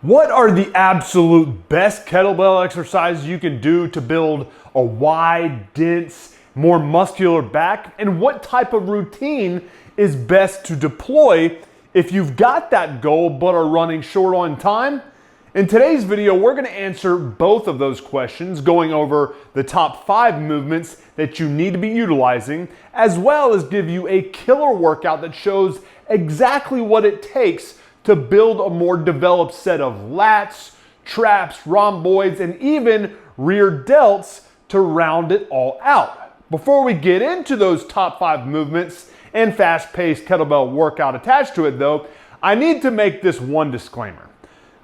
What are the absolute best kettlebell exercises you can do to build a wide, dense, more muscular back? And what type of routine is best to deploy if you've got that goal but are running short on time? In today's video, we're going to answer both of those questions, going over the top 5 movements that you need to be utilizing, as well as give you a killer workout that shows exactly what it takes to build a more developed set of lats, traps, rhomboids, and even rear delts to round it all out. Before we get into those top 5 movements and fast-paced kettlebell workout attached to it though, I need to make this one disclaimer.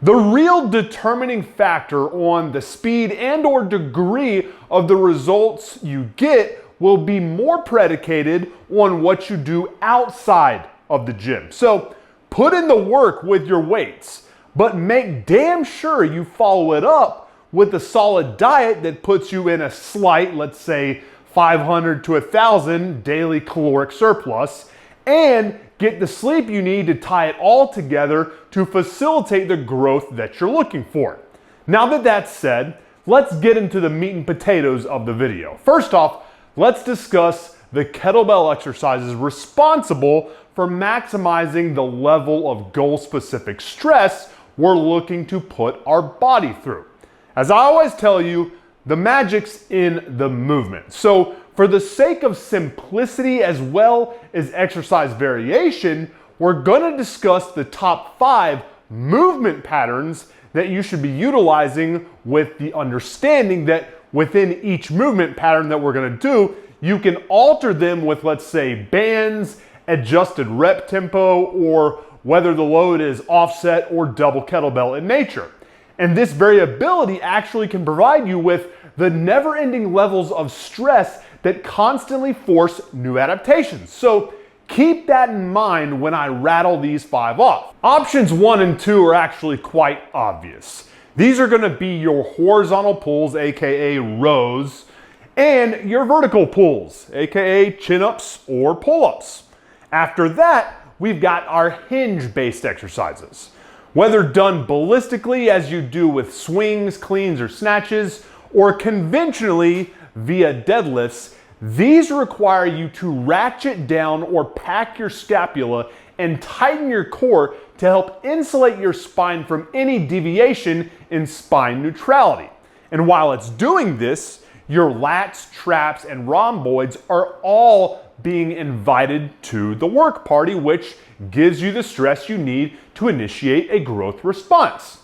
The real determining factor on the speed and or degree of the results you get will be more predicated on what you do outside of the gym. So put in the work with your weights, but make damn sure you follow it up with a solid diet that puts you in a slight, let's say 500 to 1,000 daily caloric surplus, and get the sleep you need to tie it all together to facilitate the growth that you're looking for. Now that that's said, let's get into the meat and potatoes of the video. First off, let's discuss the kettlebell exercises responsible for maximizing the level of goal-specific stress we're looking to put our body through. As I always tell you, the magic's in the movement. So for the sake of simplicity as well as exercise variation, we're gonna discuss the top 5 movement patterns that you should be utilizing, with the understanding that within each movement pattern that we're gonna do, you can alter them with, let's say, bands, adjusted rep tempo, or whether the load is offset or double kettlebell in nature. And this variability actually can provide you with the never-ending levels of stress that constantly force new adaptations. So keep that in mind when I rattle these 5 off. Options 1 and 2 are actually quite obvious. These are gonna be your horizontal pulls, AKA rows, and your vertical pulls, AKA chin-ups or pull-ups. After that, we've got our hinge-based exercises. Whether done ballistically as you do with swings, cleans, or snatches, or conventionally via deadlifts, these require you to ratchet down or pack your scapula and tighten your core to help insulate your spine from any deviation in spine neutrality. And while it's doing this, your lats, traps, and rhomboids are all being invited to the work party, which gives you the stress you need to initiate a growth response.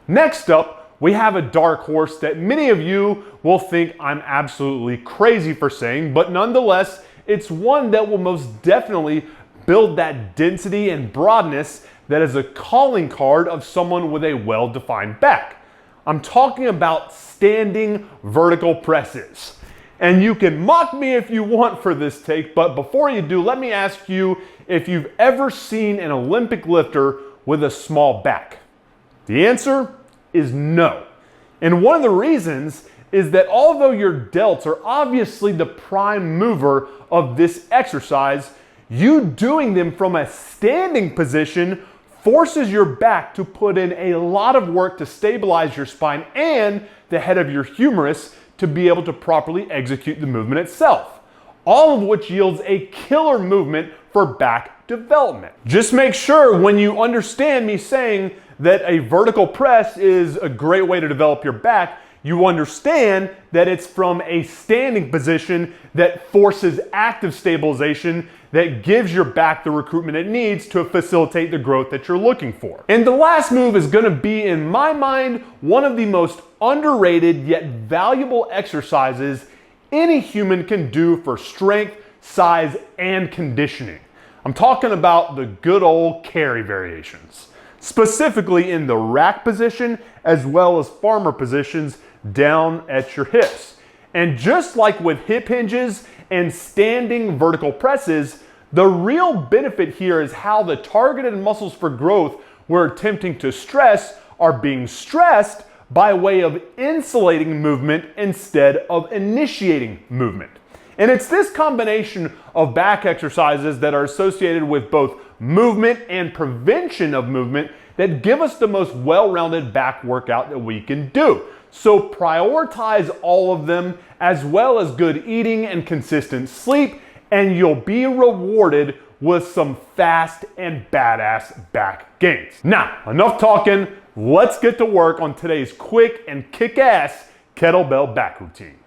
Next up, we have a dark horse that many of you will think I'm absolutely crazy for saying, but nonetheless, it's one that will most definitely build that density and broadness that is a calling card of someone with a well-defined back. I'm talking about standing vertical presses. And you can mock me if you want for this take, but before you do, let me ask you if you've ever seen an Olympic lifter with a small back. The answer is no. And one of the reasons is that although your delts are obviously the prime mover of this exercise, you doing them from a standing position forces your back to put in a lot of work to stabilize your spine and the head of your humerus to be able to properly execute the movement itself. All of which yields a killer movement for back development. Just make sure when you understand me saying that a vertical press is a great way to develop your back, you understand that it's from a standing position that forces active stabilization that gives your back the recruitment it needs to facilitate the growth that you're looking for. And the last move is gonna be, in my mind, one of the most underrated yet valuable exercises any human can do for strength, size, and conditioning. I'm talking about the good old carry variations, specifically in the rack position as well as farmer positions down at your hips. And just like with hip hinges and standing vertical presses, the real benefit here is how the targeted muscles for growth we're attempting to stress are being stressed by way of insulating movement instead of initiating movement. And it's this combination of back exercises that are associated with both movement and prevention of movement that give us the most well-rounded back workout that we can do. So prioritize all of them, as well as good eating and consistent sleep, and you'll be rewarded with some fast and badass back gains. Now, enough talking. Let's get to work on today's quick and kick-ass kettlebell back routine.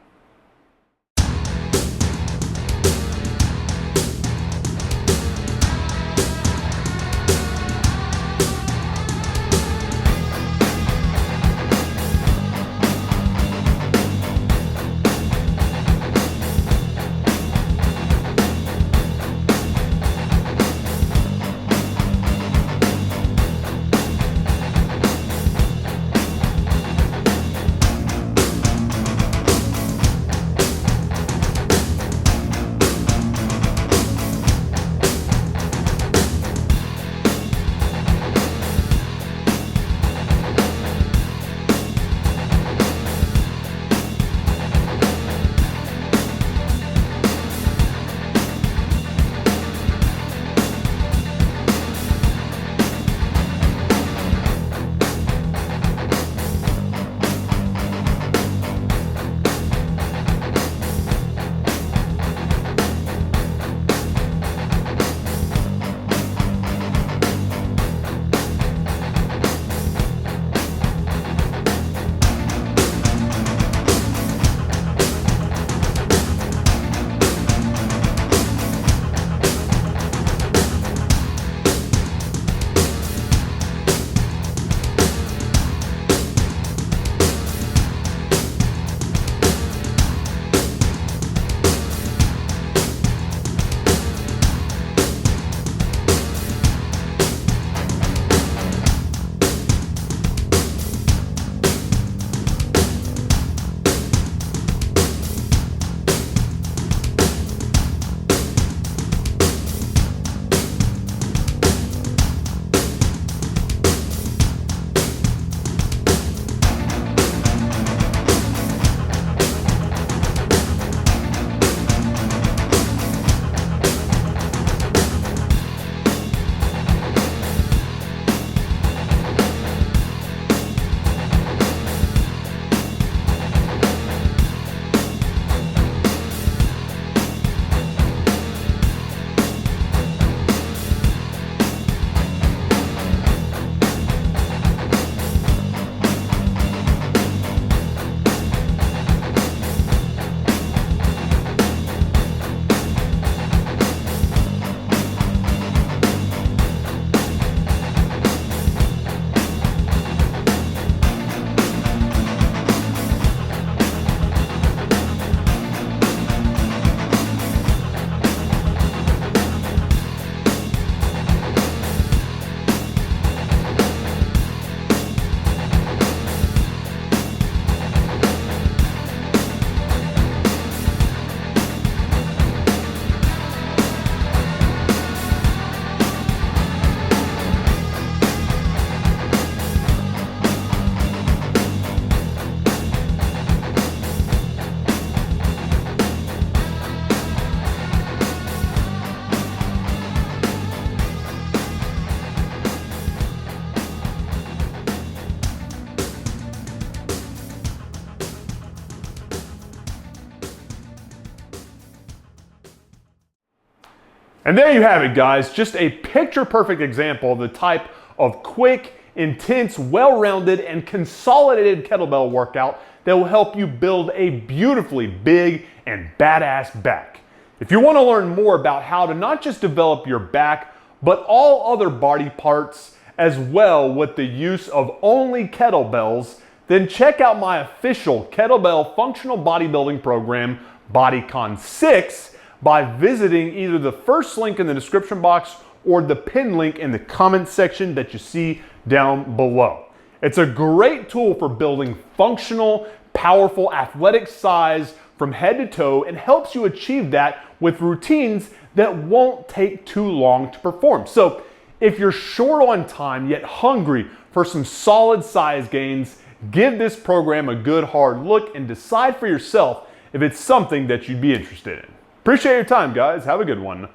And there you have it, guys. Just a picture-perfect example of the type of quick, intense, well-rounded, and consolidated kettlebell workout that will help you build a beautifully big and badass back. If you want to learn more about how to not just develop your back, but all other body parts as well with the use of only kettlebells, then check out my official kettlebell functional bodybuilding program, BodyCon 6, by visiting either the first link in the description box or the pinned link in the comment section that you see down below. It's a great tool for building functional, powerful, athletic size from head to toe and helps you achieve that with routines that won't take too long to perform. So if you're short on time yet hungry for some solid size gains, give this program a good hard look and decide for yourself if it's something that you'd be interested in. Appreciate your time, guys. Have a good one.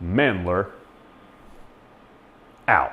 Chandler out.